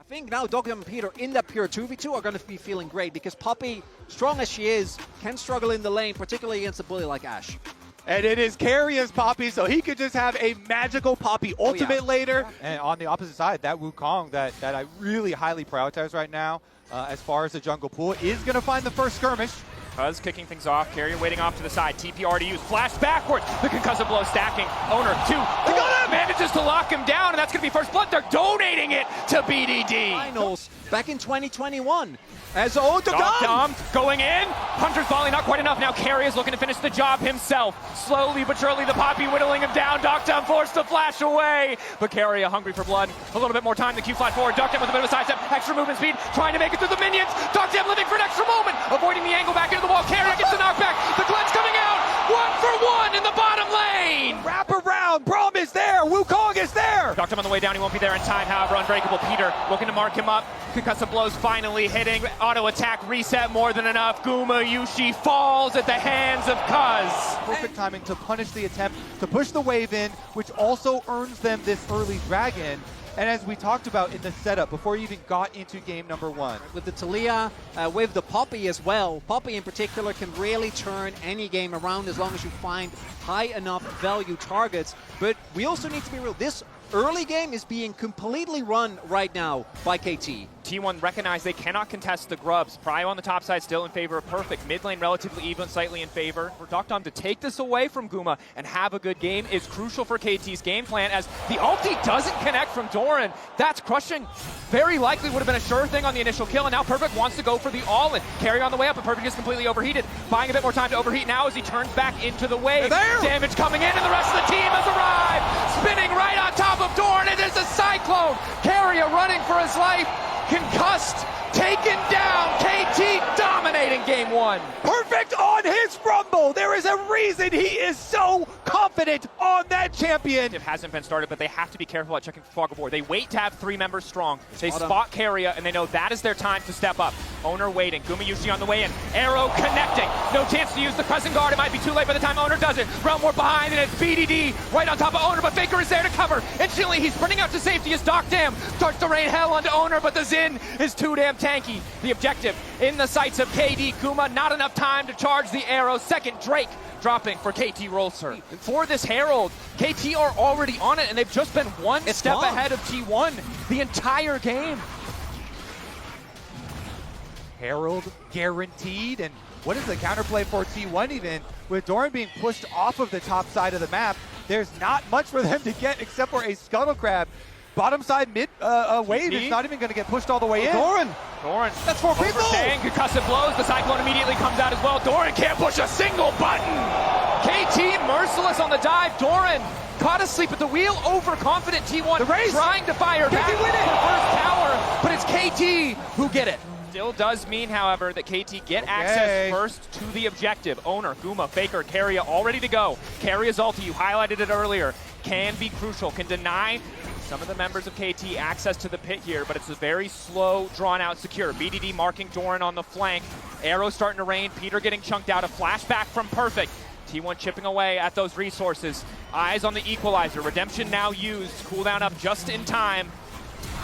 I think now Dogdom and Peter in that pure 2v2 are going to be feeling great because Poppy, strong as she is, can struggle in the lane, particularly against a bully like Ashe. And it is Carrion's Poppy, so he could just have a magical Poppy ultimate later. Yeah. And on the opposite side, that Wukong that I really highly prioritize right now, as far as the jungle pool, is going to find the first skirmish. Cuz kicking things off, Carrion waiting off to the side, TP already used, flash backwards, the concussive blow stacking, Oner 2, manages to lock him down, and that's going to be first blood. They're donating it to BDD. Finals back in 2021. As Dom going in, Hunter's volley not quite enough. Now Carry is looking to finish the job himself. Slowly but surely the Poppy whittling him down. Dogdom forced to flash away. But Carry hungry for blood. A little bit more time, the Q flat forward. Dogdom with a bit of a sidestep, extra movement speed, trying to make it through the minions. Dogdom living for an extra moment, avoiding the angle back into the wall. Carry gets the knockback. The Glenn's coming out. 1-for-1 in the bottom lane. Wrap around, Braum is there, Wukong is there. Dogdom on the way down, he won't be there in time. However, Unbreakable Peter looking to mark him up. Concussive blows finally hitting. Auto attack reset more than enough. Gumayusi falls at the hands of Cuz. Perfect timing to punish the attempt to push the wave in, which also earns them this early dragon. And as we talked about in the setup before you even got into game number 1. With the Taliyah, with the Poppy as well, Poppy in particular can really turn any game around as long as you find high enough value targets. But we also need to be real. This early game is being completely run right now by KT. T1 recognize they cannot contest the grubs. Prio on the top side still in favor of Perfect. Mid lane relatively even, slightly in favor. For Dogdom to take this away from Guma and have a good game is crucial for KT's game plan, as the ulti doesn't connect from Doran. That's crushing. Very likely would have been a sure thing on the initial kill, and now Perfect wants to go for the all-in. Carry on the way up, but Perfect is completely overheated. Buying a bit more time to overheat now as he turns back into the wave. Damage coming in, and the rest of the team has arrived. Spinning right on top of Doran. It is a Cyclone. Carry running for his life. Concussed, taken down, KT dominating game 1. Perfect on his rumble. There is a reason he is so confident on that champion. It hasn't been started, but they have to be careful at checking for Fog of War. They wait to have 3 members strong. They spot Carria, and they know that is their time to step up. Oner waiting, Gumayusi on the way in. Arrow connecting. No chance to use the Crescent Guard. It might be too late by the time Oner does it. Realm War behind, and it's BDD right on top of Oner, but Faker is there to cover. Instantly, he's sprinting out to safety as Dogdom starts to rain hell onto Oner, but the Xin is too damn tanky. The objective in the sights of KD. Kuma, not enough time to charge the arrow. Second Drake dropping for KT Rolser. For this Herald, KT are already on it, and they've just been one step ahead of T1 the entire game. Herald guaranteed, and what is the counterplay for T1 even? With Doran being pushed off of the top side of the map, there's not much for them to get except for a Scuttle Crab. Bottom side mid wave is not even going to get pushed all the way in. Doran. That's 4 people. Concussive blows. The Cyclone immediately comes out as well. Doran can't push a single button. KT merciless on the dive. Doran caught asleep at the wheel. Overconfident T1 trying to fire back for first tower, but it's KT who get it. Still does mean, however, that KT get access first to the objective. Oner, Guma, Faker, Carria all ready to go. Carria's ulti, you highlighted it earlier, can be crucial, can deny some of the members of KT access to the pit here, but it's a very slow, drawn-out secure. BDD marking Doran on the flank. Arrow starting to rain. Peter getting chunked out. A flashback from Perfect. T1 chipping away at those resources. Eyes on the equalizer. Redemption now used. Cooldown up just in time.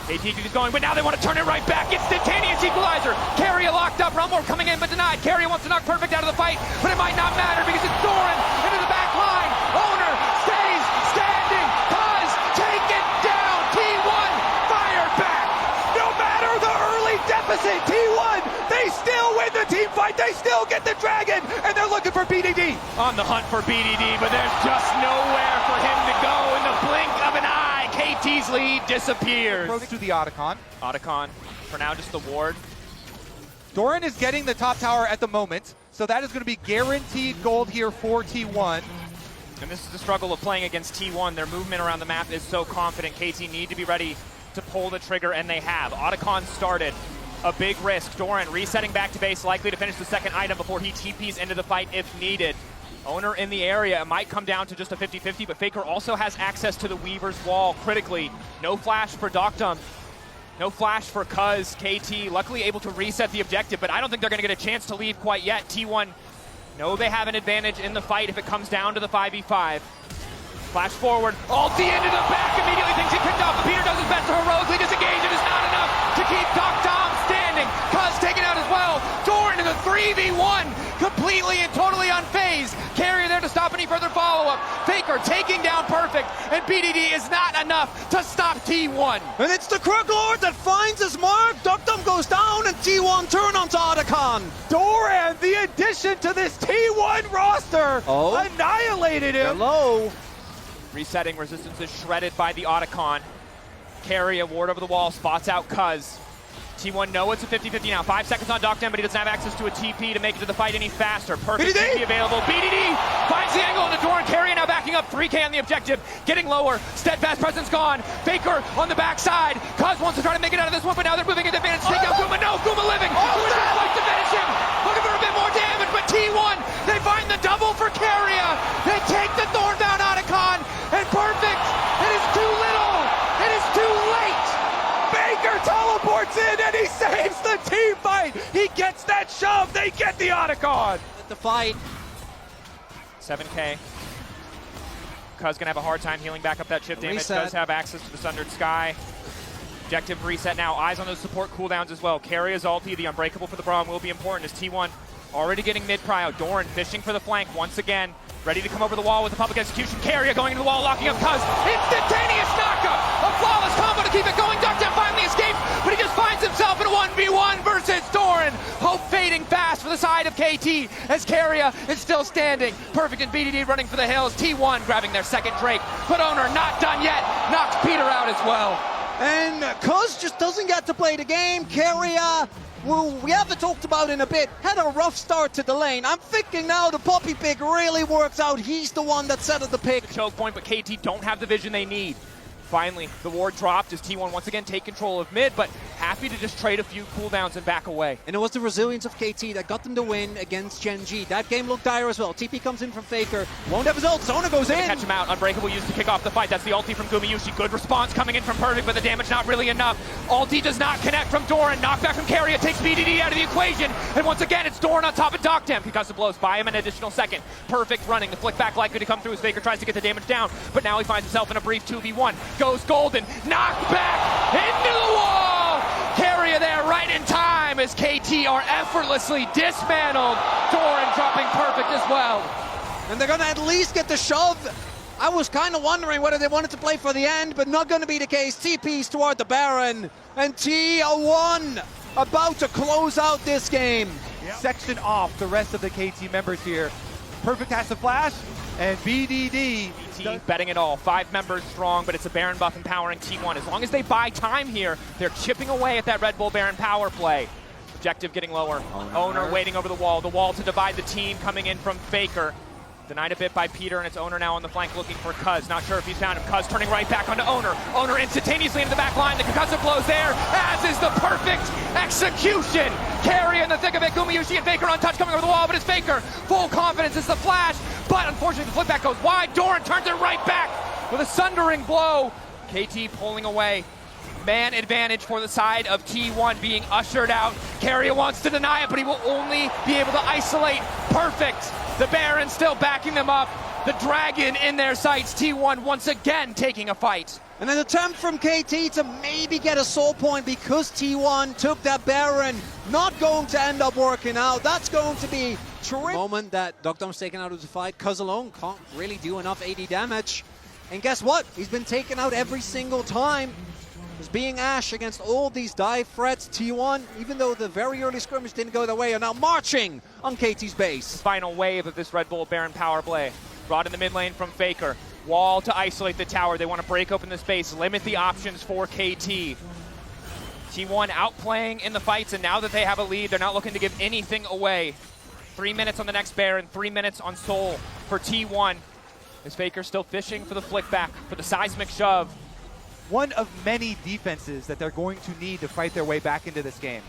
KT is going, but now they want to turn it right back. Instantaneous equalizer. Carria locked up. Realm War coming in, but denied. Carria wants to knock Perfect out of the fight, but it might not matter because it's Doran into the back line. Oner stays standing. Cuz take it down. T1 fire back. No matter the early deficit, T1, they still win the team fight. They still get the dragon, and they're looking for BDD. On the hunt for BDD, but there's just nowhere for him to go in the blink of an eye. KT's lead disappears. Approach to the Otacon. Otacon, for now, just the ward. Doran is getting the top tower at the moment, so that is going to be guaranteed gold here for T1. And this is the struggle of playing against T1. Their movement around the map is so confident. KT need to be ready to pull the trigger, and they have. Otacon started. A big risk. Doran resetting back to base, likely to finish the second item before he TPs into the fight if needed. Oner in the area. It might come down to just a 50-50, but Faker also has access to the Weaver's wall critically. No flash for Dogdom. No flash for Cuz. KT luckily able to reset the objective, but I don't think they're going to get a chance to leave quite yet. T1 know they have an advantage in the fight if it comes down to the 5v5. Flash forward. Ulti into the back. Immediately things get picked off, but Peter does his best to heroically disengage. It is not enough to keep Doc Dom standing. Cuz taken out as well. Doran in the 3v1, completely and totally unfazed. Carrier there to stop any further follow-up. Faker taking down Perfect, and BDD is not enough to stop T1. And it's the Crook Lord that finds his mark. Duckdom goes down, and T1 turn onto Otacon. Doran, the addition to this T1 roster, annihilated him. Hello. Resetting, resistance is shredded by the Otacon. Carry a ward over the wall, spots out Cuz. T1 know it's a 50-50 now. 5 seconds on Doc, but he doesn't have access to a TP to make it to the fight any faster. Perfect TP available. BDD finds the angle into Doran. Carry now backing up. 3K on the objective. Getting lower. Steadfast presence gone. Faker on the backside. Cuz wants to try to make it out of this one, but now they're moving into advantage. Take out Guma. No, Guma living. Guma tries twice to finish him. Looking for a bit more damage, but T1, they find the double for Carrier. They take the Thornbound Otacon, and Perfect. It is too little. It is too late. Baker teleports in and he saves the team fight. He gets that shove. They get the Otacon. The fight. 7K. Cuz gonna have a hard time healing back up that chip damage. Reset. Does have access to the Sundered Sky. Objective reset now. Eyes on those support cooldowns as well. Carry his ulti. The Unbreakable for the Braum will be important as T1 already getting mid-prio. Doran fishing for the flank once again. Ready to come over the wall with the public execution. Carrier going into the wall, locking up Cuz. Instantaneous knockup! A flawless combo to keep it going. Duckdown finally escapes, but he just finds himself in a 1v1 versus Doran. Hope fading fast for the side of KT as Carrier is still standing. Perfect and BDD running for the hills. T1 grabbing their second Drake, but Owner not done yet. Knocks Peter out as well. And Cuz just doesn't get to play the game. Carrier, who we haven't talked about in a bit, had a rough start to the lane. I'm thinking now the Poppy pick really works out. He's the one that set up the pick. Choke point, but KT don't have the vision they need. Finally, the ward dropped as T1 once again take control of mid, but happy to just trade a few cooldowns and back away. And it was the resilience of KT that got them the win against Gen G. That game looked dire as well. TP comes in from Faker, won't have his ult, Zona goes in. Catch him out, Unbreakable used to kick off the fight. That's the ulti from Gumayusi. Good response coming in from Perfect, but the damage not really enough. Ulti does not connect from Doran. Knockback from Carrier takes BDD out of the equation. And once again, it's Doran on top of Doctam. Concussive blows by him an additional second. Perfect running. The flick back likely to come through as Faker tries to get the damage down, but now he finds himself in a brief 2v1. Goes Golden. Knocked back into the wall. Carrier there right in time as KT are effortlessly dismantled. Doran dropping Perfect as well. And they're gonna at least get the shove. I was kind of wondering whether they wanted to play for the end, but not gonna be the case. TP's toward the Baron, and T1 about to close out this game. Section off the rest of the KT members here. Perfect has to flash, and BDD betting it all. 5 members strong, but it's a Baron buff empowering T1. As long as they buy time here, they're chipping away at that Red Bull Baron power play. Objective getting lower. Owner waiting over the wall to divide the team coming in from Faker. Denied a bit by Peter, and it's Owner now on the flank looking for Cuz. Not sure if he's found him. Cuz turning right back onto Owner. Owner instantaneously into the back line. The concussive blows there, as is the perfect execution. Carry in the thick of it. Gumayusi and Faker untouched coming over the wall, but it's Faker. Full confidence. It's the flash, but unfortunately the flip back goes wide. Doran turns it right back with a sundering blow. KT pulling away. Man advantage for the side of T1 being ushered out. Carrier wants to deny it, but he will only be able to isolate Perfect. The Baron still backing them up. The Dragon in their sights. T1 once again taking a fight. And an attempt from KT to maybe get a soul point because T1 took that Baron. Not going to end up working out. That's going to be terrific. Moment that Duckdom's taken out of the fight. Cuz alone can't really do enough AD damage. And guess what? He's been taken out every single time. As being Ash against all these dive threats, T1, even though the very early skirmish didn't go their way, are now marching on KT's base. Final wave of this Red Bull Baron power play. Brought in the mid lane from Faker. Wall to isolate the tower. They want to break open the space, limit the options for KT. T1 outplaying in the fights, and now that they have a lead, they're not looking to give anything away. 3 minutes on the next Baron, 3 minutes on Soul for T1. Is Faker still fishing for the flick back, for the seismic shove. One of many defenses that they're going to need to fight their way back into this game.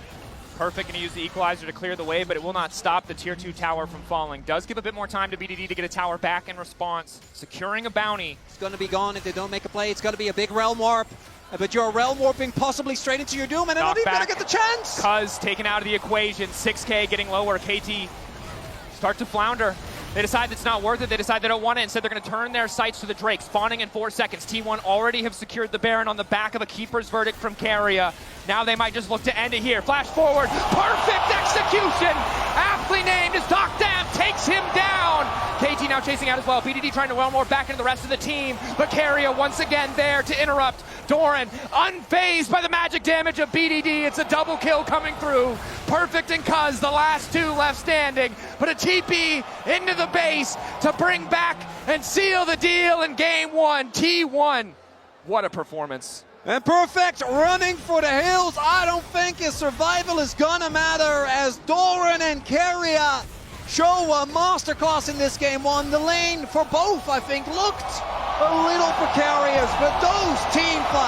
Perfect going to use the equalizer to clear the way, but it will not stop the tier 2 tower from falling. Does give a bit more time to BDD to get a tower back in response. Securing a bounty. It's going to be gone if they don't make a play. It's going to be a big realm warp. But you're realm warping possibly straight into your doom, and they're not even going to get the chance. Cuz taken out of the equation. 6K getting lower. KT start to flounder. They decide it's not worth it. They decide they don't want it. Instead, they're going to turn their sights to the Drake. Spawning in 4 seconds. T1 already have secured the Baron on the back of a keeper's verdict from Keria. Now they might just look to end it here. Flash forward. Perfect execution. Aptly named as Doc Dam takes him down. KT now chasing out as well. BDD trying to well more back into the rest of the team. But Keria once again there to interrupt. Doran unfazed by the magic damage of BDD. It's a double kill coming through. Perfect and Cuz, the last two left standing. But a TP into the base to bring back and seal the deal in game one. T1. What a performance. And Perfect running for the hills. I don't think his survival is gonna matter as Doran and Keria show a masterclass in this game one. The lane for both, I think, looked a little precarious, but those team fights